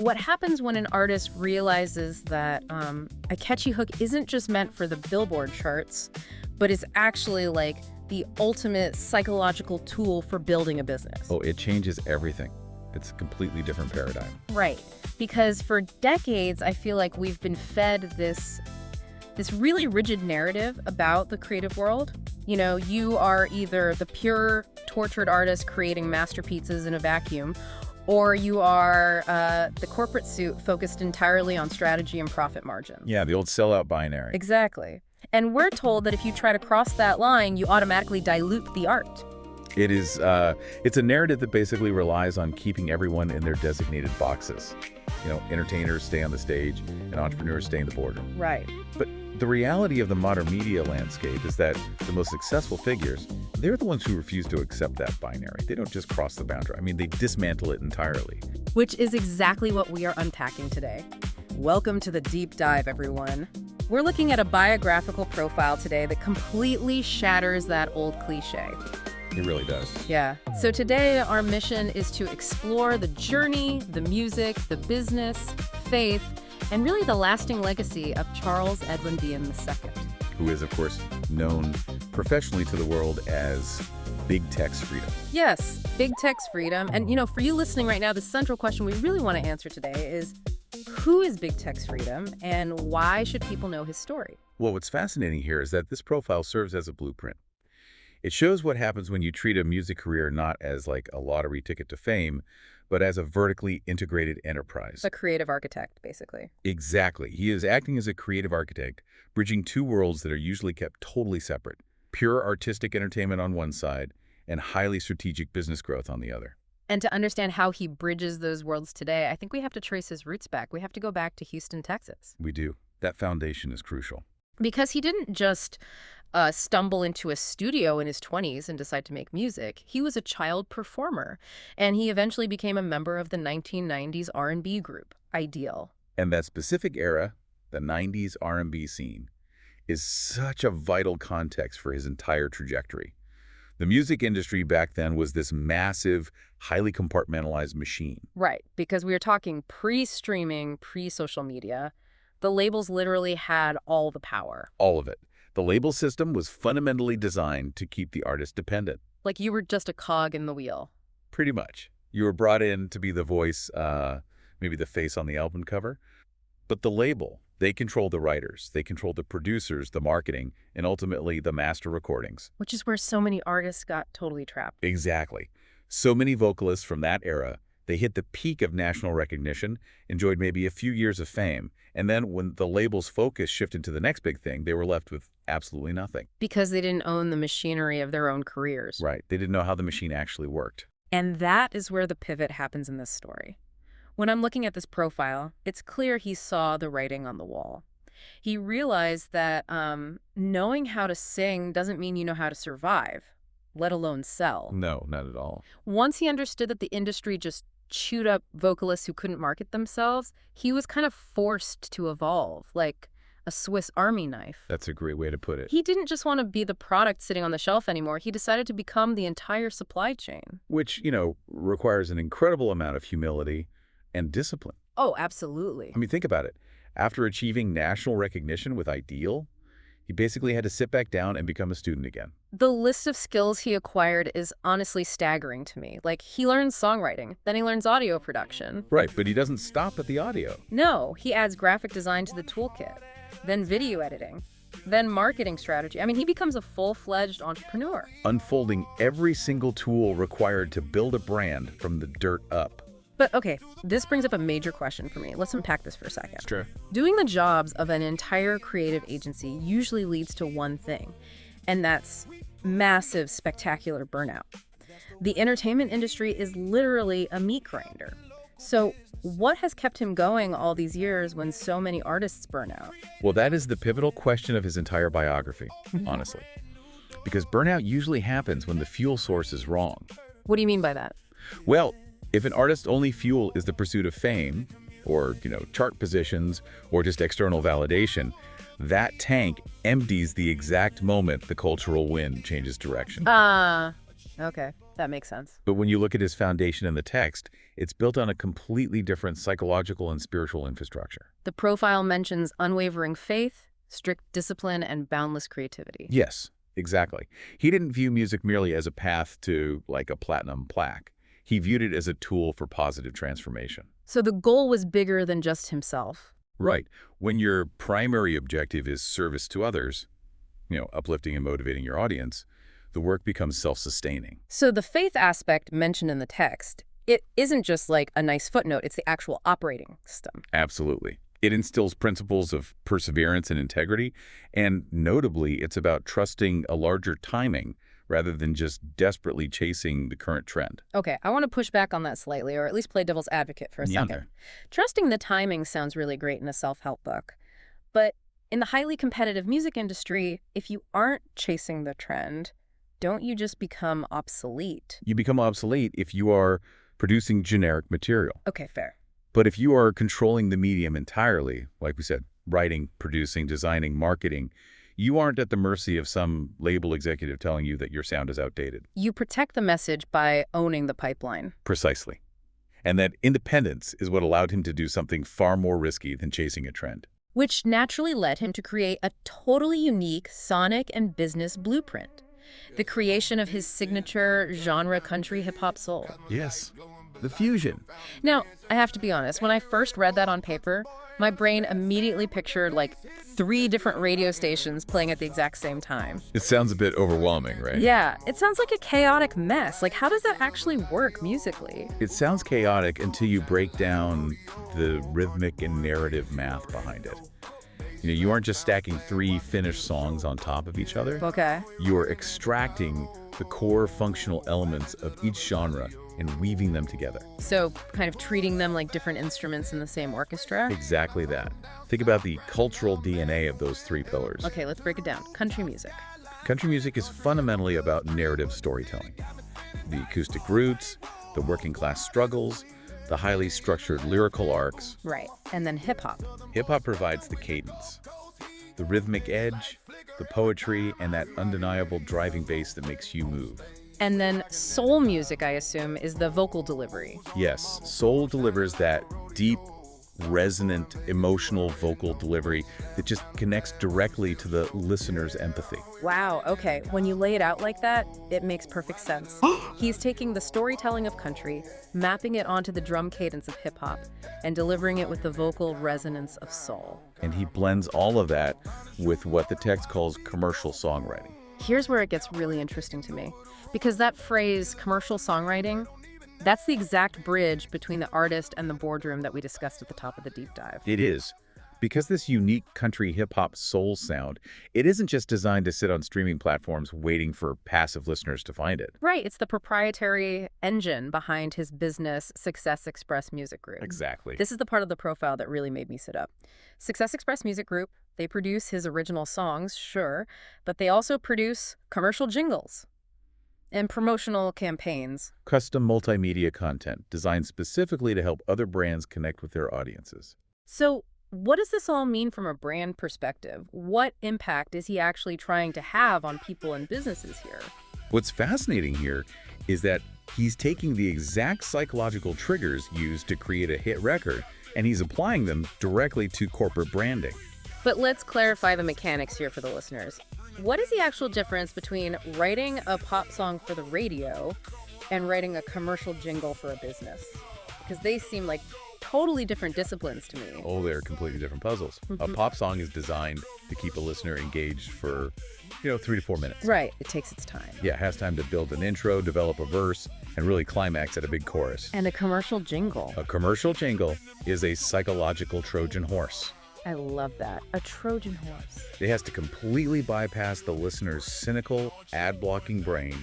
what happens when an artist realizes that a catchy hook isn't just meant for the Billboard charts, but is actually like the ultimate psychological tool for building a business? Oh, it changes everything. It's a completely different paradigm. Right. Because for decades, I feel like we've been fed this really rigid narrative about the creative world. You know, you are either the pure, tortured artist creating masterpieces in a vacuum, or you are the corporate suit focused entirely on strategy and profit margin. Yeah, the old sellout binary. Exactly. And we're told that if you try to cross that line, you automatically dilute the art. It's a narrative that basically relies on keeping everyone in their designated boxes. You know, entertainers stay on the stage and entrepreneurs stay in the boardroom. Right. But the reality of the modern media landscape is that the most successful figures, they're the ones who refuse to accept that binary. They don't just cross the boundary. I mean, they dismantle it entirely. Which is exactly what we are unpacking today. Welcome to the deep dive, everyone. We're looking at a biographical profile today that completely shatters that old cliche. It really does. Yeah. So today, our mission is to explore the journey, the music, the business, faith, and really the lasting legacy of Charles Edwin Vienn II. Who is, of course, known professionally to the world as Big TEXX Freedom. Yes, Big TEXX Freedom. And, you know, for you listening right now, the central question we really want to answer today is, who is Big TEXX Freedom and why should people know his story? Well, what's fascinating here is that this profile serves as a blueprint. It shows what happens when you treat a music career not as like a lottery ticket to fame, but as a vertically integrated enterprise. A creative architect, basically. Exactly. He is acting as a creative architect, bridging two worlds that are usually kept totally separate. Pure artistic entertainment on one side and highly strategic business growth on the other. And to understand how he bridges those worlds today, I think we have to trace his roots back. We have to go back to Houston, Texas. We do. That foundation is crucial. Because he didn't just stumble into a studio in his 20s and decide to make music. He was a child performer, and he eventually became a member of the 1990s R&B group, Ideal. And that specific era, the 90s R&B scene, is such a vital context for his entire trajectory. The music industry back then was this massive, highly compartmentalized machine. Right, because we were talking pre-streaming, pre-social media. The labels literally had all the power. All of it. The label system was fundamentally designed to keep the artist dependent. Like you were just a cog in the wheel. Pretty much. You were brought in to be the voice, maybe the face on the album cover. But the label, they control the writers, they control the producers, the marketing, and ultimately the master recordings. Which is where so many artists got totally trapped. Exactly. So many vocalists from that era, they hit the peak of national recognition, enjoyed maybe a few years of fame, and then when the label's focus shifted to the next big thing, they were left with absolutely nothing. Because they didn't own the machinery of their own careers. Right. They didn't know how the machine actually worked. And that is where the pivot happens in this story. When I'm looking at this profile, it's clear he saw the writing on the wall. He realized that knowing how to sing doesn't mean you know how to survive, let alone sell. No, not at all. Once he understood that the industry just chewed up vocalists who couldn't market themselves, he was kind of forced to evolve, like a Swiss Army knife. That's a great way to put it. He didn't just want to be the product sitting on the shelf anymore. He decided to become the entire supply chain. Which, you know, requires an incredible amount of humility and discipline. Oh, absolutely. I mean, think about it. After achieving national recognition with Ideal, he basically had to sit back down and become a student again. The list of skills he acquired is honestly staggering to me. Like, he learns songwriting, then he learns audio production. Right, but he doesn't stop at the audio. No, he adds graphic design to the toolkit, then video editing, then marketing strategy. I mean, he becomes a full-fledged entrepreneur. Unfolding every single tool required to build a brand from the dirt up. But okay, this brings up a major question for me. Let's unpack this for a second. Sure. Doing the jobs of an entire creative agency usually leads to one thing, and that's massive, spectacular burnout. The entertainment industry is literally a meat grinder. So what has kept him going all these years when so many artists burn out? Well, that is the pivotal question of his entire biography, honestly. Because burnout usually happens when the fuel source is wrong. What do you mean by that? Well, if an artist's only fuel is the pursuit of fame, or, chart positions, or just external validation, that tank empties the exact moment the cultural wind changes direction. Okay. That makes sense. But when you look at his foundation in the text, it's built on a completely different psychological and spiritual infrastructure. The profile mentions unwavering faith, strict discipline, and boundless creativity. Yes, exactly. He didn't view music merely as a path to, like, a platinum plaque. He viewed it as a tool for positive transformation. So the goal was bigger than just himself. Right. When your primary objective is service to others, uplifting and motivating your audience, the work becomes self-sustaining. So the faith aspect mentioned in the text, it isn't just like a nice footnote, it's the actual operating system. Absolutely. It instills principles of perseverance and integrity, and notably, it's about trusting a larger timing rather than just desperately chasing the current trend. Okay, I want to push back on that slightly, or at least play devil's advocate for a second. Okay. Trusting the timing sounds really great in a self-help book, but in the highly competitive music industry, if you aren't chasing the trend, don't you just become obsolete? You become obsolete if you are producing generic material. Okay, fair. But if you are controlling the medium entirely, like we said, writing, producing, designing, marketing, you aren't at the mercy of some label executive telling you that your sound is outdated. You protect the message by owning the pipeline. Precisely. And that independence is what allowed him to do something far more risky than chasing a trend. Which naturally led him to create a totally unique sonic and business blueprint. The creation of his signature genre country hip-hop soul. Yes, the fusion. Now, I have to be honest, when I first read that on paper, my brain immediately pictured like 3 different radio stations playing at the exact same time. It sounds a bit overwhelming, right? Yeah, it sounds like a chaotic mess. Like, how does that actually work musically? It sounds chaotic until you break down the rhythmic and narrative math behind it. You aren't just stacking 3 finished songs on top of each other. Okay. You're extracting the core functional elements of each genre and weaving them together. So kind of treating them like different instruments in the same orchestra? Exactly that. Think about the cultural DNA of those 3 pillars. Okay, let's break it down. Country music. Country music is fundamentally about narrative storytelling. The acoustic roots, the working class struggles, the highly structured lyrical arcs. Right. And then hip-hop. Hip-hop provides the cadence, the rhythmic edge, the poetry, and that undeniable driving bass that makes you move. And then soul music, I assume, is the vocal delivery. Yes, soul delivers that deep, resonant, emotional vocal delivery that just connects directly to the listener's empathy. Wow, okay. When you lay it out like that, it makes perfect sense. He's taking the storytelling of country, mapping it onto the drum cadence of hip-hop, and delivering it with the vocal resonance of soul. And he blends all of that with what the text calls commercial songwriting. Here's where it gets really interesting to me, because that phrase, commercial songwriting, that's the exact bridge between the artist and the boardroom that we discussed at the top of the deep dive. It is. Because this unique country hip-hop soul sound, it isn't just designed to sit on streaming platforms waiting for passive listeners to find it. Right, it's the proprietary engine behind his business, Success Express Music Group. Exactly. This is the part of the profile that really made me sit up. Success Express Music Group, they produce his original songs, sure, but they also produce commercial jingles and promotional campaigns. Custom multimedia content designed specifically to help other brands connect with their audiences. So what does this all mean from a brand perspective? What impact is he actually trying to have on people and businesses here? What's fascinating here is that he's taking the exact psychological triggers used to create a hit record, and he's applying them directly to corporate branding. But let's clarify the mechanics here for the listeners. What is the actual difference between writing a pop song for the radio and writing a commercial jingle for a business? Because they seem like totally different disciplines to me. Oh, they're completely different puzzles. A pop song is designed to keep a listener engaged for, 3 to 4 minutes. Right. It takes its time. Yeah, it has time to build an intro, develop a verse, and really climax at a big chorus. And a commercial jingle. A commercial jingle is a psychological Trojan horse. I love that. A Trojan horse. It has to completely bypass the listener's cynical, ad-blocking brain,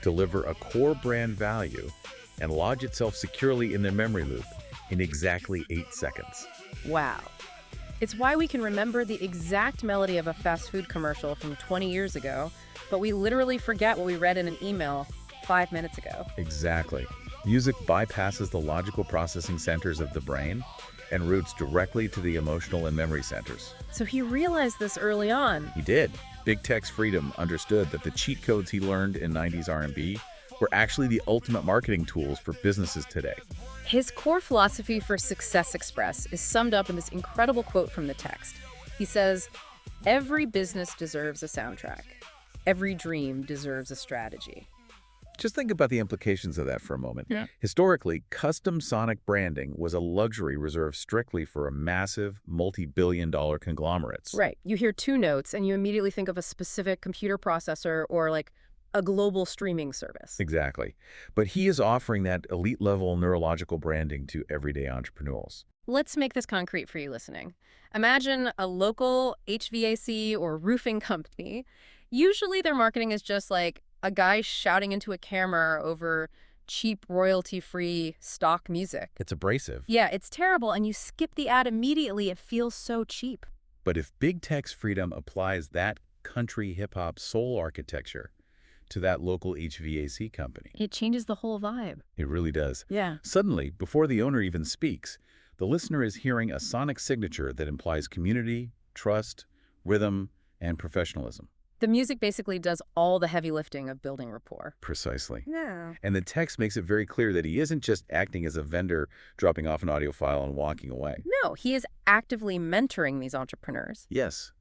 deliver a core brand value, and lodge itself securely in their memory loop in exactly 8 seconds. Wow. It's why we can remember the exact melody of a fast food commercial from 20 years ago, but we literally forget what we read in an email 5 minutes ago. Exactly. Music bypasses the logical processing centers of the brain and routes directly to the emotional and memory centers. So he realized this early on. He did. Big TEXX Freedom understood that the cheat codes he learned in 90s R&B were actually the ultimate marketing tools for businesses today. His core philosophy for Success Express is summed up in this incredible quote from the text. He says, "Every business deserves a soundtrack. Every dream deserves a strategy." Just think about the implications of that for a moment. Yeah. Historically, custom sonic branding was a luxury reserved strictly for a massive, multi-billion-dollar conglomerates. Right. You hear two notes and you immediately think of a specific computer processor or like a global streaming service. Exactly. But he is offering that elite-level neurological branding to everyday entrepreneurs. Let's make this concrete for you listening. Imagine a local HVAC or roofing company. Usually their marketing is just like a guy shouting into a camera over cheap, royalty-free stock music. It's abrasive. Yeah, it's terrible, and you skip the ad immediately. It feels so cheap. But if Big TEXX Freedom applies that country hip-hop soul architecture to that local HVAC company, It changes the whole vibe. it really does. Yeah. Suddenly, before the owner even speaks, the listener is hearing a sonic signature that implies community, trust, rhythm, and professionalism. The music basically does all the heavy lifting of building rapport. Precisely. Yeah. And the text makes it very clear that he isn't just acting as a vendor dropping off an audio file and walking away. No, he is actively mentoring these entrepreneurs. Yes,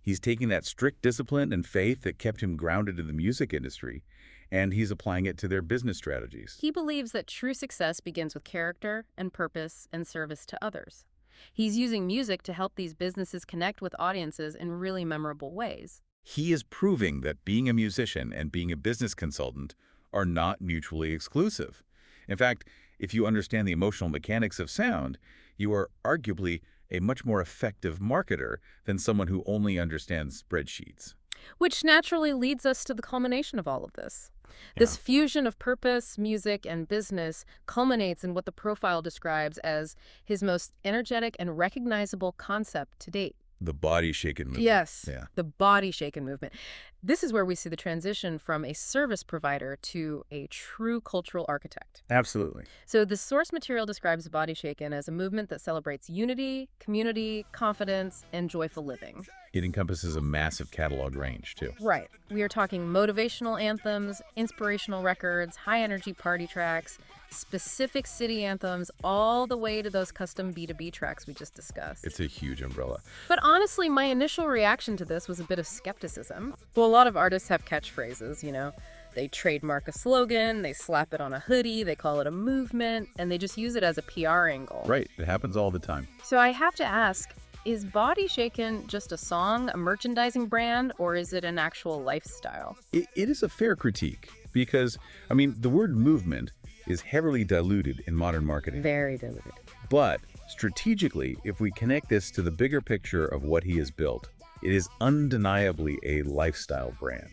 he's taking that strict discipline and faith that kept him grounded in the music industry, and he's applying it to their business strategies. He believes that true success begins with character and purpose and service to others. He's using music to help these businesses connect with audiences in really memorable ways. He is proving that being a musician and being a business consultant are not mutually exclusive. In fact, if you understand the emotional mechanics of sound, you are arguably a much more effective marketer than someone who only understands spreadsheets. Which naturally leads us to the culmination of all of this. This fusion of purpose, music, and business culminates in what the profile describes as his most energetic and recognizable concept to date. The body shaking movement. Yes, Yeah. the body shaken movement. This is where we see the transition from a service provider to a true cultural architect. Absolutely. So the source material describes Body Shaken as a movement that celebrates unity, community, confidence, and joyful living. It encompasses a massive catalog range, too. Right. We are talking motivational anthems, inspirational records, high-energy party tracks, specific city anthems, all the way to those custom B2B tracks we just discussed. It's a huge umbrella. But honestly, my initial reaction to this was a bit of skepticism. Well, a lot of artists have catchphrases, you know. They trademark a slogan, they slap it on a hoodie, they call it a movement, and they just use it as a PR angle. Right. It happens all the time. So I have to ask, is Body Shaken just a song, a merchandising brand, or is it an actual lifestyle? It is a fair critique because, I mean, the word movement is heavily diluted in modern marketing. Very diluted. But strategically, if we connect this to the bigger picture of what he has built, it is undeniably a lifestyle brand,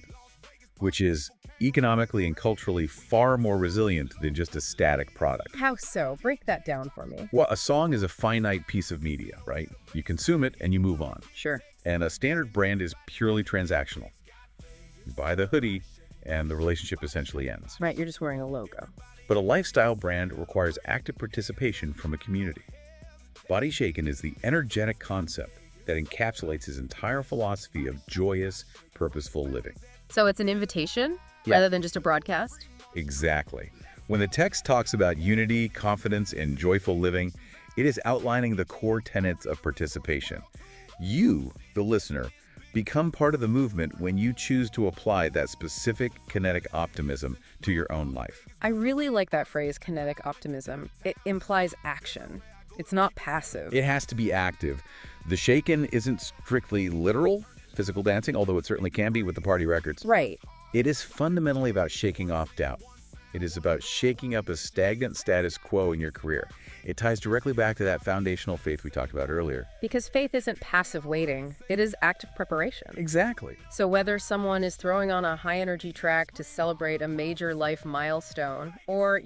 which is economically and culturally far more resilient than just a static product. How so? Break that down for me. Well, a song is a finite piece of media, right? You consume it and you move on. Sure. And a standard brand is purely transactional. You buy the hoodie and the relationship essentially ends. Right, you're just wearing a logo. But a lifestyle brand requires active participation from a community. Body Shaken is the energetic concept that encapsulates his entire philosophy of joyous, purposeful living. So it's an invitation Yeah. rather than just a broadcast? Exactly. When the text talks about unity, confidence, and joyful living, it is outlining the core tenets of participation. You, the listener, become part of the movement when you choose to apply that specific kinetic optimism to your own life. I really like that phrase, kinetic optimism. It implies action. It's not passive. It has to be active. The Shakin isn't strictly literal physical dancing, although it certainly can be with the party records. Right. It is fundamentally about shaking off doubt. It is about shaking up a stagnant status quo in your career. It ties directly back to that foundational faith we talked about earlier. Because faith isn't passive waiting. It is active preparation. Exactly. So whether someone is throwing on a high-energy track to celebrate a major life milestone or,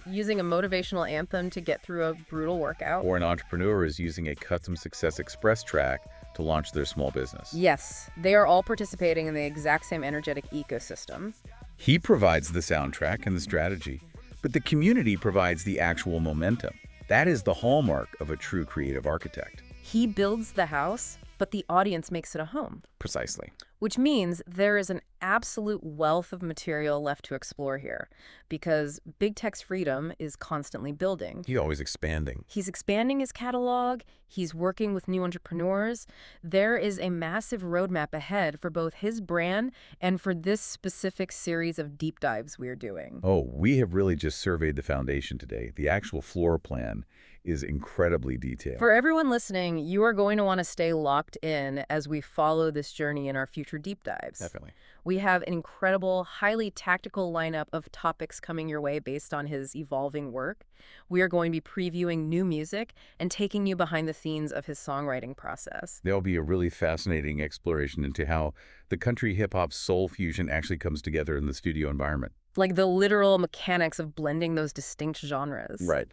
using a motivational anthem to get through a brutal workout. Or an entrepreneur is using a custom Success Express track to launch their small business. Yes, they are all participating in the exact same energetic ecosystem. He provides the soundtrack and the strategy, but the community provides the actual momentum. That is the hallmark of a true creative architect. He builds the house, but the audience makes it a home. Precisely. which means there is an absolute wealth of material left to explore here because Big Text Freedom is constantly building. He's always expanding. He's expanding his catalog. He's working with new entrepreneurs. There is a massive roadmap ahead for both his brand and for this specific series of deep dives we're doing. Oh, we have really just surveyed the foundation today. The actual floor plan is incredibly detailed. For everyone listening, you are going to want to stay locked in as we follow this journey in our future deep dives. Definitely. We have an incredible, highly tactical lineup of topics coming your way based on his evolving work. We are going to be previewing new music and taking you behind the scenes of his songwriting process. There'll be a really fascinating exploration into how the country hip-hop soul fusion actually comes together in the studio environment. Like the literal mechanics of blending those distinct genres. Right.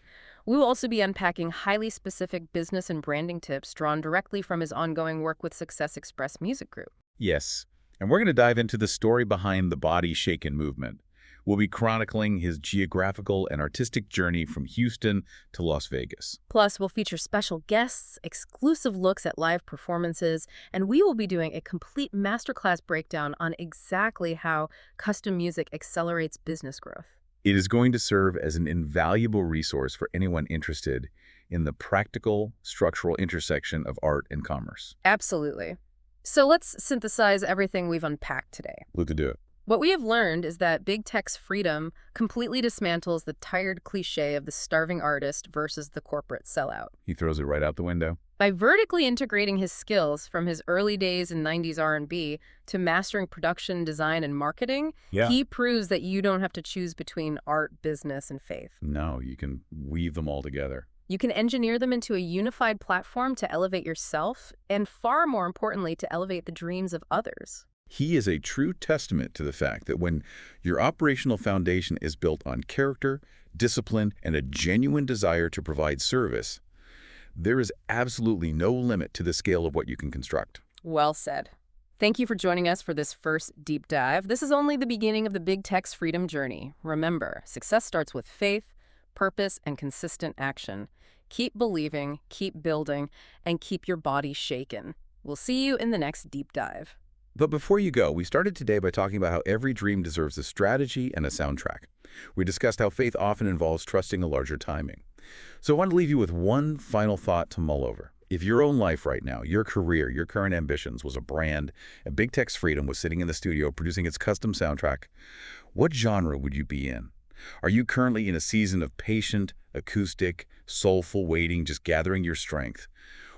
We will also be unpacking highly specific business and branding tips drawn directly from his ongoing work with Success Express Music Group. Yes, and we're going to dive into the story behind the Body Shakin movement. We'll be chronicling his geographical and artistic journey from Houston to Las Vegas. Plus, we'll feature special guests, exclusive looks at live performances, and we will be doing a complete masterclass breakdown on exactly how custom music accelerates business growth. It is going to serve as an invaluable resource for anyone interested in the practical, structural intersection of art and commerce. Absolutely. So let's synthesize everything we've unpacked today. Let's do it. What we have learned is that Big Text Freedom completely dismantles the tired cliche of the starving artist versus the corporate sellout. He throws it right out the window. By vertically integrating his skills from his early days in 90s R&B to mastering production, design, and marketing, he proves that you don't have to choose between art, business, and faith. No, you can weave them all together. You can engineer them into a unified platform to elevate yourself and, far more importantly, to elevate the dreams of others. He is a true testament to the fact that when your operational foundation is built on character, discipline, and a genuine desire to provide service, there is absolutely no limit to the scale of what you can construct. Well said. Thank you for joining us for this first deep dive. This is only the beginning of the Big Text Freedom journey. Remember, success starts with faith, purpose, and consistent action. Keep believing, keep building, and keep your body shaken. We'll see you in the next deep dive. But before you go, we started today by talking about how every dream deserves a strategy and a soundtrack. We discussed how faith often involves trusting a larger timing. So I want to leave you with one final thought to mull over. If your own life right now, your career, your current ambitions was a brand, and Big Text Freedom was sitting in the studio producing its custom soundtrack, what genre would you be in? Are you currently in a season of patient, acoustic, soulful waiting, just gathering your strength?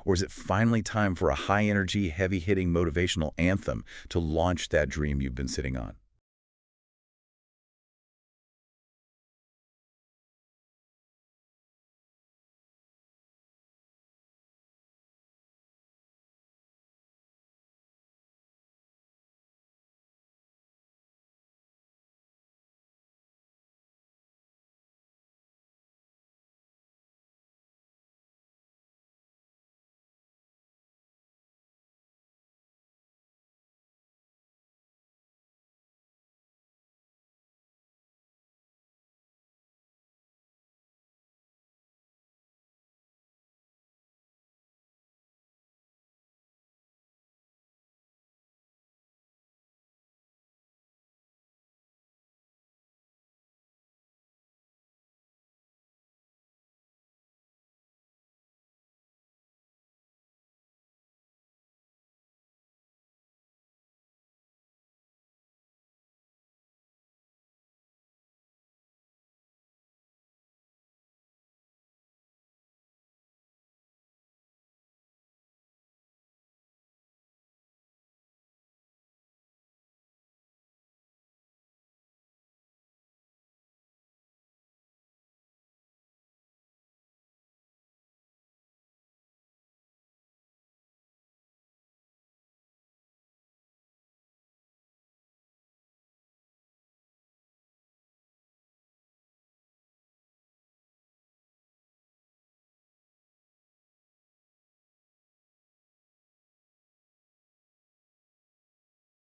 Or is it finally time for a high-energy, heavy-hitting motivational anthem to launch that dream you've been sitting on?